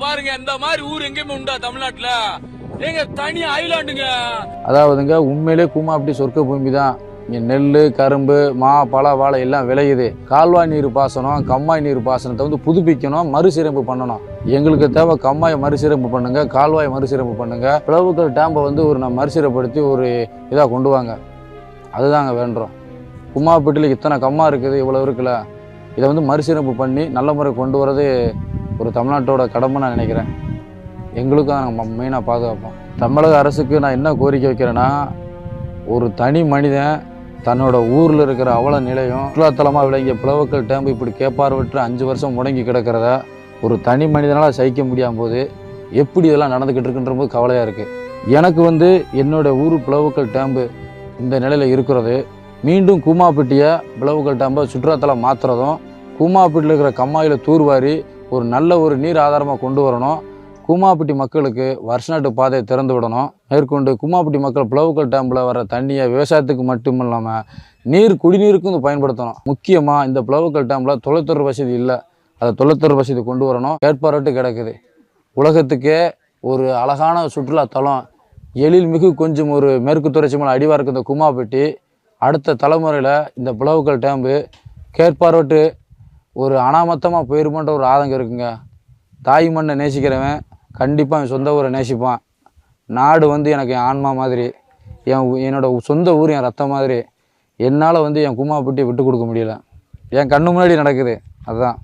பாருங்க, இந்த மாதிரி ஊர் எங்கேயுமே உண்டா தமிழ்நாட்டுல? எங்க தனி ஐலாண்டுங்க. அதாவதுங்க உண்மையிலே கூமாப்பட்டி சொர்க்க பூமி தான். இங்கே நெல், கரும்பு, மா, பழ, வாழை எல்லாம் விளையுது. கால்வாய் நீர் பாசனம், கம்மாய் நீர் பாசனத்தை வந்து புதுப்பிக்கணும், மறுசீரமைப்பு பண்ணணும். எங்களுக்கு தேவை கம்மாயை மறுசீரமைப்பு பண்ணுங்க, கால்வாய் மறுசீரமைப்பு பண்ணுங்க. பிளவுக்கல் டேம்பை வந்து மறுசீரப்படுத்தி ஒரு இதாக கொண்டு வாங்க. அதுதாங்க வேண்டுறோம். கூமாப்பட்டியில் இத்தனை கம்மா இருக்குது, இவ்வளோ இருக்குல்ல, இதை வந்து மறுசீரமைப்பு பண்ணி நல்ல முறை கொண்டு வரது ஒரு தமிழ்நாட்டோட கடமை நான் நினைக்கிறேன். எங்களுக்கும் நாங்கள் மெயினாக பாதுகாப்போம். தமிழக அரசுக்கு நான் என்ன கோரிக்கை வைக்கிறேன்னா, ஒரு தனி மனிதன் தன்னோட ஊரில் இருக்கிற அவல நிலையும் சுற்றுலாத்தலமாக விளங்கிய பிளவுக்கல் டேம்பு இப்படி கேப்பார்வற்று 5 வருஷம் முடங்கி கிடக்கிறத ஒரு தனி மனிதனால் சகிக்க முடியாமல் போது எப்படி இதெல்லாம் நடந்துக்கிட்டு இருக்குன்ற போது கவலையாக இருக்குது. எனக்கு வந்து என்னோடய ஊர் பிளவுக்கல் டேம்பு இந்த நிலையில் இருக்கிறது, மீண்டும் கூமாப்பட்டியை பிளவுக்கல் டேம்பை சுற்றுலாத்தலம் மாற்றுறதும், கூமாப்பட்டியில் இருக்கிற கம்மாயில் தூர்வாரி ஒரு நல்ல ஒரு நீர் ஆதாரமாக கொண்டு வரணும். கூமாப்பட்டி மக்களுக்கு வருஷநாட்டு பாதையை திறந்து விடணும். மேற்கொண்டு கூமாப்பட்டி மக்கள் பிளவுக்கல் டேம்பில் வர தண்ணியை விவசாயத்துக்கு மட்டும் இல்லாமல் நீர் குடிநீருக்கும் பயன்படுத்தணும். முக்கியமாக இந்த பிளவுக்கல் டேம்பில் தொலைத்தொடர் வசதி இல்லை, அதை தொலைத்தொடர் வசதி கொண்டு வரணும். ஏற்பாடு கிடக்குது. உலகத்துக்கே ஒரு அழகான சுற்றுலாத்தலம், எழில்மிகு கொஞ்சம் ஒரு மேற்கு தொடர்ச்சி மலை அடிவாக இந்த கூமாப்பட்டி அடுத்த தலைமுறையில் இந்த பிளவுக்கல் டேம்பு கேட்பார்வட்டு ஒரு அனாமத்தமாக போயிருமன்ற ஒரு ஆதங்கம் இருக்குங்க. தாய் மண்ணை நேசிக்கிறவன் கண்டிப்பாக என் சொந்த ஊரை நேசிப்பான். நாடு வந்து எனக்கு என் ஆன்மா மாதிரி, என்னோடய சொந்த ஊர் என் ரத்தம் மாதிரி. என்னால் வந்து என் கூமாப்பட்டியை விட்டு கொடுக்க முடியல. என் கண்ணு முன்னாடி நடக்குது. அதுதான்.